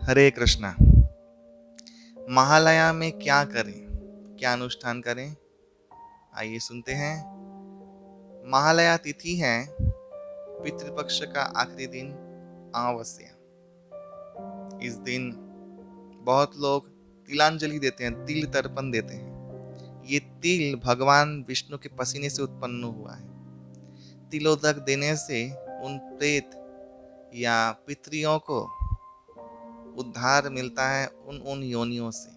हरे कृष्णा। महालया में क्या करें, क्या अनुष्ठान करें, आइए सुनते हैं। महालया तिथि है पितृपक्ष का आखिरी दिन, अमावस्या। इस दिन बहुत लोग तिलांजलि देते हैं, तिल तर्पण देते हैं। ये तिल भगवान विष्णु के पसीने से उत्पन्न हुआ है। तिलोदक देने से उन प्रेत या पितरियों को उद्धार मिलता है उन योनियों से।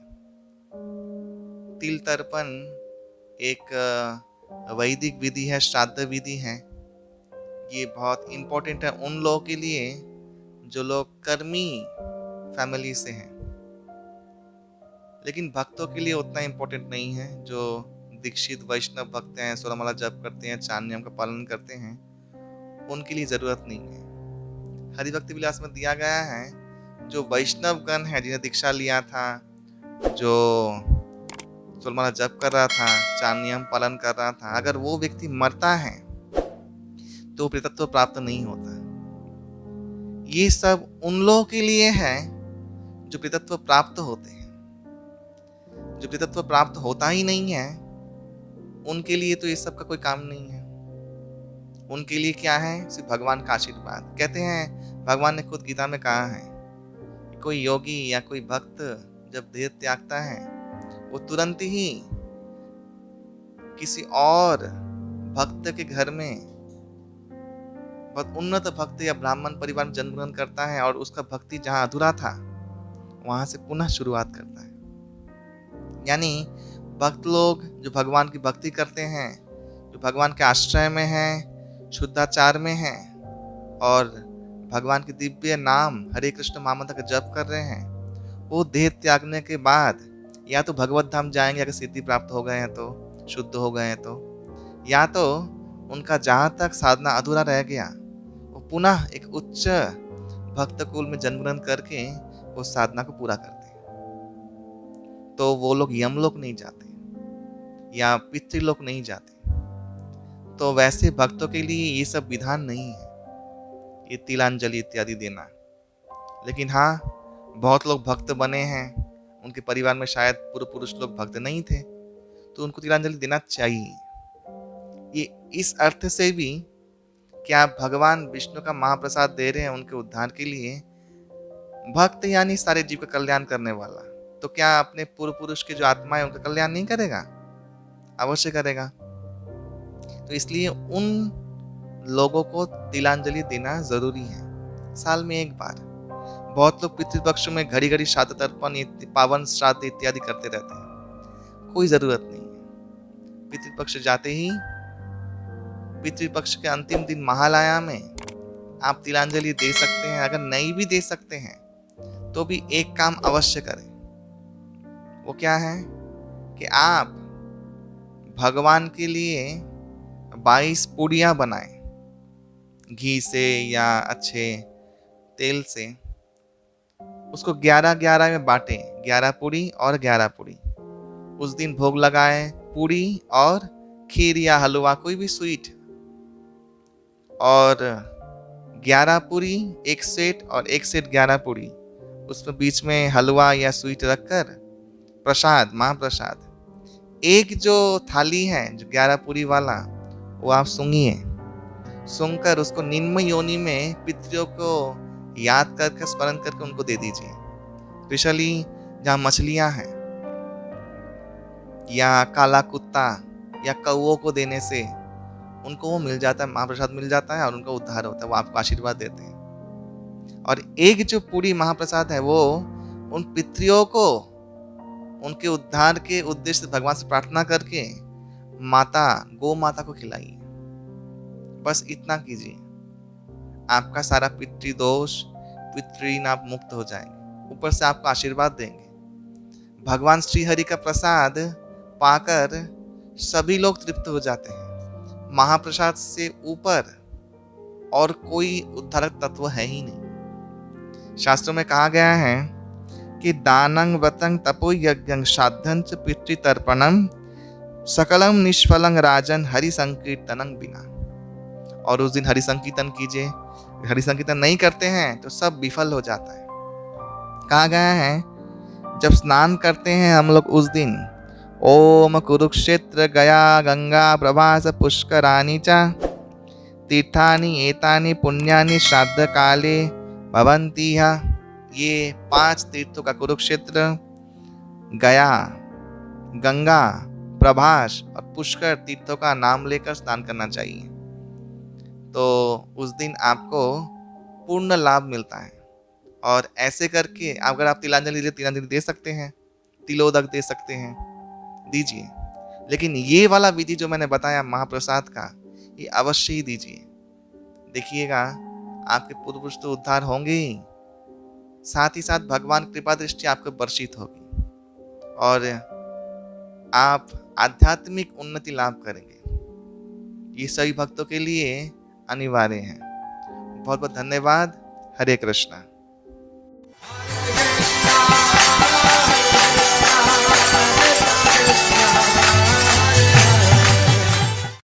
तिल तर्पण एक वैदिक विधि है, श्राद्ध विधि है। ये बहुत इम्पोर्टेंट है उन लोगों के लिए जो लोग कर्मी फैमिली से हैं, लेकिन भक्तों के लिए उतना इम्पोर्टेंट नहीं है। जो दीक्षित वैष्णव भक्त हैं, सोलमाला जप करते हैं, चार नियम का पालन करते हैं, उनके लिए जरूरत नहीं है। हरिभक्ति विलास में दिया गया है जो वैष्णव गण है, जिन्हें दीक्षा लिया था, जो सोलमाला जप कर रहा था, चार नियम पालन कर रहा था, अगर वो व्यक्ति मरता है तो प्रेतत्व प्राप्त नहीं होता। ये सब उन लोगों के लिए है जो प्रेतत्व प्राप्त होते हैं। जो प्रेतत्व प्राप्त होता ही नहीं है उनके लिए तो ये सब का कोई काम नहीं है। उनके लिए क्या है? सिर्फ भगवान का आशीर्वाद। कहते हैं, भगवान ने खुद गीता में कहा है, कोई योगी या कोई भक्त जब देह त्यागता है वो तुरंत ही किसी और भक्त के घर में, बहुत उन्नत भक्त या ब्राह्मण परिवार में जन्म ग्रहण करता है और उसका भक्ति जहां अधूरा था वहां से पुनः शुरुआत करता है। यानी भक्त लोग जो भगवान की भक्ति करते हैं, जो भगवान के आश्रय में हैं, शुद्धाचार में हैं और भगवान के दिव्य नाम हरे कृष्ण महामंत्र का जप कर रहे हैं, वो देह त्यागने के बाद या तो भगवत धाम जाएंगे, अगर सिद्धि प्राप्त हो गए हैं तो, शुद्ध हो गए हैं तो, या तो उनका जहां तक साधना अधूरा रह गया वो पुनः एक उच्च भक्त कुल में जन्म ग्रहण करके वो साधना को पूरा करते हैं। तो वो लोग यमलोक नहीं जाते या पितृलोक नहीं जाते। तो वैसे भक्तों के लिए ये सब विधान नहीं है, ये तिलांजलि इत्यादि देना। लेकिन हाँ, बहुत लोग भक्त बने हैं, उनके परिवार में शायद पूर्व पुरुष लोग भक्त नहीं थे, तो उनको तिलांजलि देना चाहिए। ये इस अर्थ से भी कि आप भगवान विष्णु का महाप्रसाद दे रहे हैं उनके उद्धार के लिए। भक्त यानी सारे जीव का कल्याण करने वाला, तो क्या अपने पूर्व पुरुष के जो आत्मा है उनका कल्याण नहीं करेगा? अवश्य करेगा। तो इसलिए उन लोगों को तिलांजलि देना जरूरी है, साल में एक बार। बहुत लोग पितृपक्ष में घड़ी घड़ी श्राद्ध तर्पण, पावन श्राद्ध इत्यादि करते रहते हैं, कोई जरूरत नहीं है। पितृपक्ष जाते ही, पितृपक्ष के अंतिम दिन महालया में आप तिलांजलि दे सकते हैं। अगर नहीं भी दे सकते हैं तो भी एक काम अवश्य करें। वो क्या है कि आप भगवान के लिए 22 पूड़ियाँ बनाएं, घी से या अच्छे तेल से। उसको 11-11 में बांटें, 11 पूड़ी और 11 पूड़ी। उस दिन भोग लगाएं, पूड़ी और खीर या हलवा, कोई भी स्वीट, और 11 पूड़ी एक सेट और एक सेट 11 पूड़ी, उसमें बीच में हलवा या स्वीट रखकर प्रसाद, महाप्रसाद। एक जो थाली है जो 11 पूड़ी वाला, वो आप सूंघिए। सूंघकर उसको निम्न योनि में पितरों को याद करके, स्मरण करके उनको दे दीजिए। स्पेशली जहाँ मछलियाँ हैं या काला कुत्ता या कौओं को देने से उनको वो मिल जाता है, महाप्रसाद मिल जाता है और उनका उद्धार होता है, वो आपको आशीर्वाद देते हैं। और एक जो पूरी महाप्रसाद है वो उन पितरियों को उनके उद्धार के उद्देश्य से भगवान से प्रार्थना करके माता, गौ माता को खिलाइए। बस इतना कीजिए, आपका सारा पितृ दोष, पितृ आप मुक्त हो जाएंगे, ऊपर से आपको आशीर्वाद देंगे। भगवान श्री हरि का प्रसाद पाकर सभी लोग तृप्त हो जाते हैं। महाप्रसाद से ऊपर और कोई उद्धारक तत्व है ही नहीं। शास्त्रों में कहा गया है कि दानं व्रतं तपो यज्ञं श्राद्धं च पितृतर्पणं सकलम निष्फलं राजन हरि संकीर्तनं बिना। और उस दिन हरि संकीर्तन कीजिए। हरि संकीर्तन नहीं करते हैं तो सब विफल हो जाता है। कहा गया है जब स्नान करते हैं हम लोग उस दिन ओम कुरुक्षेत्र गया गंगा प्रभास पुष्कराणि च तीर्थानि एतानि पुण्यानि श्राद्ध काले भवन्ति। ये 5 तीर्थों का कुरुक्षेत्र, गया, गंगा, प्रभास और पुष्कर तीर्थों का नाम लेकर स्नान करना चाहिए। तो उस दिन आपको पूर्ण लाभ मिलता है। और ऐसे करके अगर आप तिलांजलि दे सकते हैं, तिलोदक दे सकते हैं, दीजिए। लेकिन ये वाला विधि जो मैंने बताया महाप्रसाद का, ये अवश्य ही दीजिए। देखिएगा आपके पूर्व पुरुष तो उद्धार होंगे ही, साथ ही साथ भगवान कृपा दृष्टि आपको वर्षित होगी और आप आध्यात्मिक उन्नति लाभ करेंगे। ये सभी भक्तों के लिए अनिवार्य है। बहुत बहुत धन्यवाद। हरे कृष्णा।